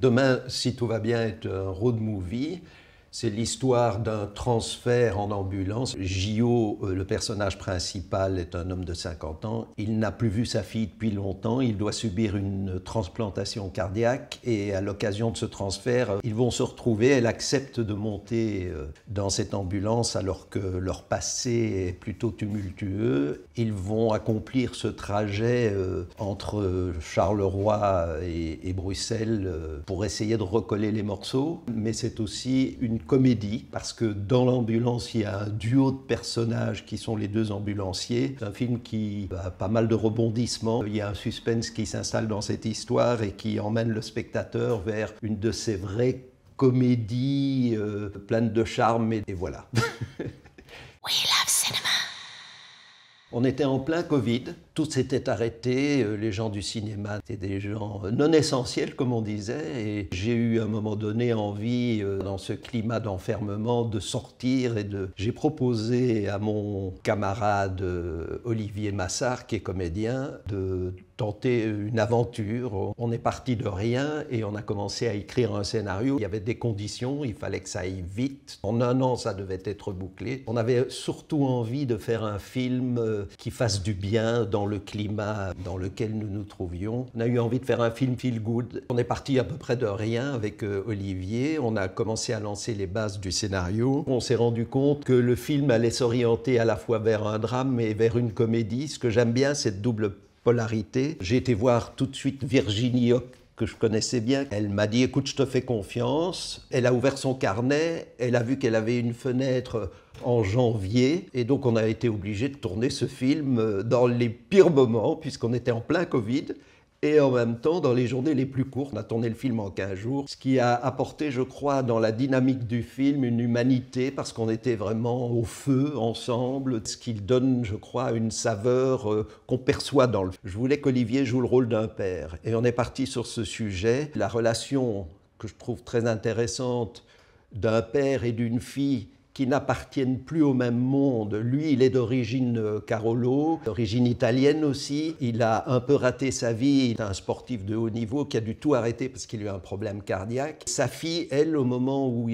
Demain, si tout va bien, est un road movie. C'est l'histoire d'un transfert en ambulance. Gio, le personnage principal, est un homme de 50 ans. Il n'a plus vu sa fille depuis longtemps. Il doit subir une transplantation cardiaque. Et à l'occasion de ce transfert, ils vont se retrouver. Elle accepte de monter dans cette ambulance alors que leur passé est plutôt tumultueux. Ils vont accomplir ce trajet entre Charleroi et Bruxelles pour essayer de recoller les morceaux. Mais c'est aussi une comédie, parce que dans l'ambulance, il y a un duo de personnages qui sont les deux ambulanciers. C'est un film qui a pas mal de rebondissements. Il y a un suspense qui s'installe dans cette histoire et qui emmène le spectateur vers une de ces vraies comédies pleines de charme. Et voilà. We love cinema. On était en plein Covid, tout s'était arrêté, les gens du cinéma étaient des gens non essentiels comme on disait, et j'ai eu à un moment donné envie, dans ce climat d'enfermement, de sortir J'ai proposé à mon camarade Olivier Massart, qui est comédien, de tenter une aventure. On est parti de rien et on a commencé à écrire un scénario. Il y avait des conditions, il fallait que ça aille vite. En un an, ça devait être bouclé. On avait surtout envie de faire un film qui fasse du bien dans le climat dans lequel nous nous trouvions. On a eu envie de faire un film feel good. On est parti à peu près de rien avec Olivier. On a commencé à lancer les bases du scénario. On s'est rendu compte que le film allait s'orienter à la fois vers un drame et vers une comédie. Ce que j'aime bien, cette double polarité. J'ai été voir tout de suite Virginie Houck, que je connaissais bien. Elle m'a dit « écoute, je te fais confiance ». Elle a ouvert son carnet, elle a vu qu'elle avait une fenêtre en janvier, et donc on a été obligé de tourner ce film dans les pires moments, puisqu'on était en plein Covid, et en même temps dans les journées les plus courtes. On a tourné le film en 15 jours, ce qui a apporté, je crois, dans la dynamique du film, une humanité, parce qu'on était vraiment au feu ensemble, ce qui donne, je crois, une saveur qu'on perçoit dans le film. Je voulais qu'Olivier joue le rôle d'un père, et on est parti sur ce sujet. La relation que je trouve très intéressante d'un père et d'une fille qui n'appartiennent plus au même monde. Lui, il est d'origine Carolo, d'origine italienne aussi. Il a un peu raté sa vie. Il est un sportif de haut niveau qui a dû tout arrêter parce qu'il a eu un problème cardiaque. Sa fille, elle, au moment où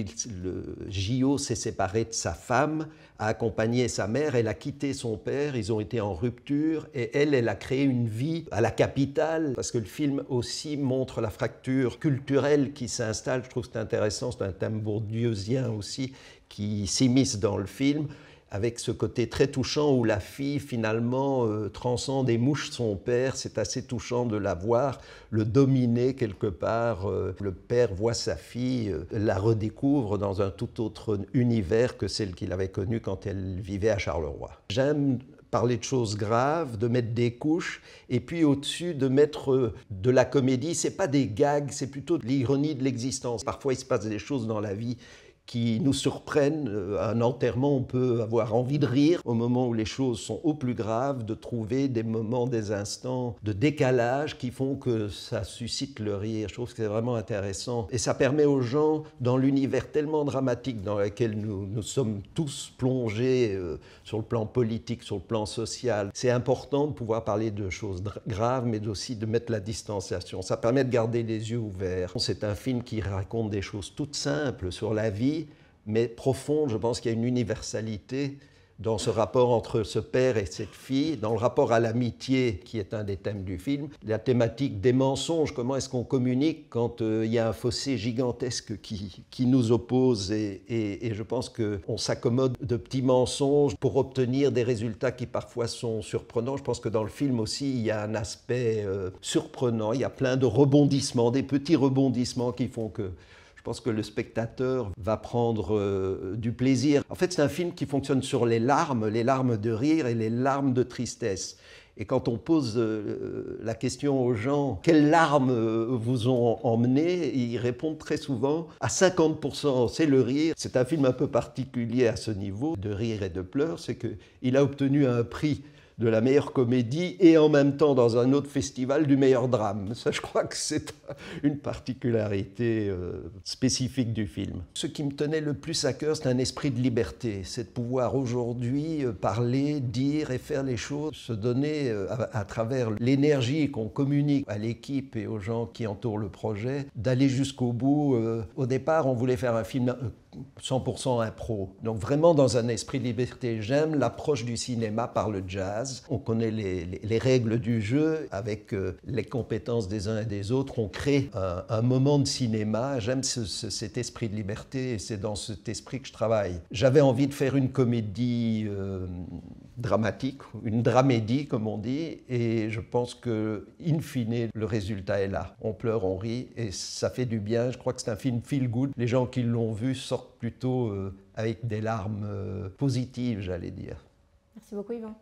Gio s'est séparé de sa femme, a accompagné sa mère. Elle a quitté son père. Ils ont été en rupture. Et elle a créé une vie à la capitale. Parce que le film aussi montre la fracture culturelle qui s'installe. Je trouve que c'est intéressant. C'est un thème bourdieusien aussi, qui s'immisce dans le film, avec ce côté très touchant où la fille, finalement, transcende et mouche son père. C'est assez touchant de la voir, le dominer quelque part. Le père voit sa fille, la redécouvre dans un tout autre univers que celle qu'il avait connue quand elle vivait à Charleroi. J'aime parler de choses graves, de mettre des couches, et puis au-dessus de mettre de la comédie. C'est pas des gags, c'est plutôt de l'ironie de l'existence. Parfois, il se passe des choses dans la vie qui nous surprennent. À un enterrement, on peut avoir envie de rire au moment où les choses sont au plus graves, de trouver des moments, des instants de décalage qui font que ça suscite le rire. Je trouve que c'est vraiment intéressant. Et ça permet aux gens, dans l'univers tellement dramatique dans lequel nous sommes tous plongés, sur le plan politique, sur le plan social, c'est important de pouvoir parler de choses graves, mais aussi de mettre la distanciation. Ça permet de garder les yeux ouverts. C'est un film qui raconte des choses toutes simples sur la vie, mais profonde. Je pense qu'il y a une universalité dans ce rapport entre ce père et cette fille, dans le rapport à l'amitié, qui est un des thèmes du film, la thématique des mensonges, comment est-ce qu'on communique quand il y a un fossé gigantesque qui nous oppose, et je pense qu'on s'accommode de petits mensonges pour obtenir des résultats qui parfois sont surprenants. Je pense que dans le film aussi, il y a un aspect surprenant, il y a plein de rebondissements, des petits rebondissements qui font que je pense que le spectateur va prendre du plaisir. En fait, c'est un film qui fonctionne sur les larmes de rire et les larmes de tristesse. Et quand on pose la question aux gens, quelles larmes vous ont emmené, ils répondent très souvent à 50%, c'est le rire. C'est un film un peu particulier à ce niveau de rire et de pleurs, c'est qu'il a obtenu un prix de la meilleure comédie et en même temps dans un autre festival du meilleur drame. Ça, je crois que c'est une particularité spécifique du film. Ce qui me tenait le plus à cœur, c'est un esprit de liberté. C'est de pouvoir aujourd'hui parler, dire et faire les choses, se donner à travers l'énergie qu'on communique à l'équipe et aux gens qui entourent le projet, d'aller jusqu'au bout. Au départ, on voulait faire un film 100% impro. Donc vraiment dans un esprit de liberté. J'aime l'approche du cinéma par le jazz. On connaît les règles du jeu. Avec les compétences des uns et des autres, on crée un moment de cinéma. J'aime cet esprit de liberté et c'est dans cet esprit que je travaille. J'avais envie de faire une comédie dramatique, une dramédie comme on dit, et je pense que, in fine, le résultat est là. On pleure, on rit, et ça fait du bien. Je crois que c'est un film feel good. Les gens qui l'ont vu sortent plutôt avec des larmes positives, j'allais dire. Merci beaucoup, Yvan.